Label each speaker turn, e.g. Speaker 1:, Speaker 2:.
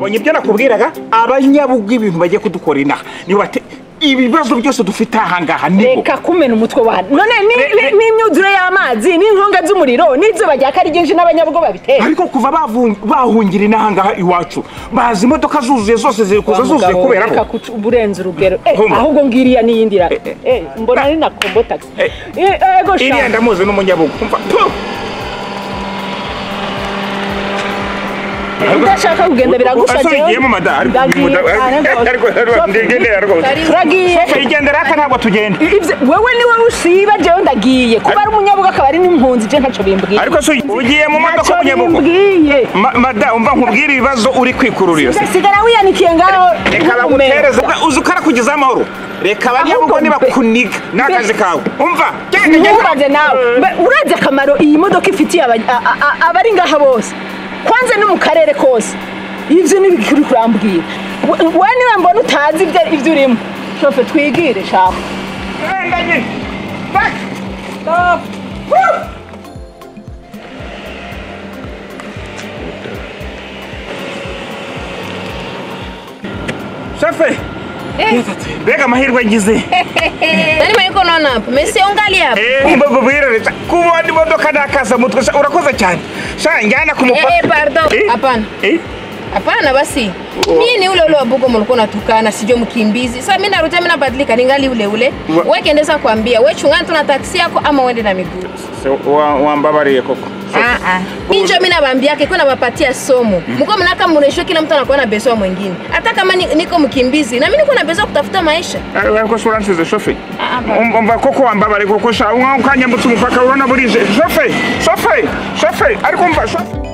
Speaker 1: wabonye ibyo nakubwiraga abanyabuga ibintu bagiye kudukora inaha ni bate ibibazo byose dufite ahangaha niko
Speaker 2: reka kumena umutwe wa none n'imyuzure y'amazi n'inkonga z'umuriro n'izuba rya kari ryinshi n'abanyabugo babitera
Speaker 1: ariko kuva bahungira inahangaha iwacu bazi imodoka zuzuye zose ziri kuza zuzuye kubera
Speaker 2: reka uburenze urugero ahubwo ngiriya n'iyindira mbona ari na combo taxi ego sha
Speaker 1: iriya ndamuzi n'umunyabugo
Speaker 2: udashaka kugenda biragusha
Speaker 1: jewe turagiye igendera aka ntabwo tugenda
Speaker 2: wewe niwe usiba jewe ndagiye kuba ari umunyabuga akaba ari n'impunzi je ntaco bimbwiye
Speaker 1: ariko so ugiye mu modoka umunyabugo mada umva nkubwira ibibazo uri kwikururira
Speaker 2: sigara wiyanikiye ngaho
Speaker 1: reka bagutereza uzukara kugeza amahoro reka abanyabugo nibakuniga nakazi kawe umva
Speaker 2: ntubaze nawe urazi akamaro iyi modoka ifitiye abari ngaha bose kwanza no mu karere kose ivyo nibikuri kurambwira we niwe mbona utazi ivyo urimo shofe twigire shaka
Speaker 1: ndaje back stop shofe bega mahirwe ngize
Speaker 3: nani mayiko nona hapo mesi ungali hapo
Speaker 1: mbabo bwire kuba ndi modoka nakaza mutwe urakoze cyane sha njana kumupaka
Speaker 3: pardon hapana hapana basi mimi ni ule wa bugo mlikuwa natukana sijo mkimbizi sasa mimi narudia mimi nabadilika ningali ule wewe kendeza kuambia wewe chungana tuna taxi yako ama uende na miguu
Speaker 1: wambabariye koko
Speaker 3: Injo mimi nawaambia yake kuna wapatia somo. Mko mnaka mresho kila mtu anakuwa na besoa mwingine. Hata kama niko mkimbizi na mimi niko na besoa kutafuta maisha.
Speaker 1: Wewe uko sura za shofe. Umba koko wambabari koko sha ukanya mtu mpaka unaona burize. Shofe. Ariko mba shofe.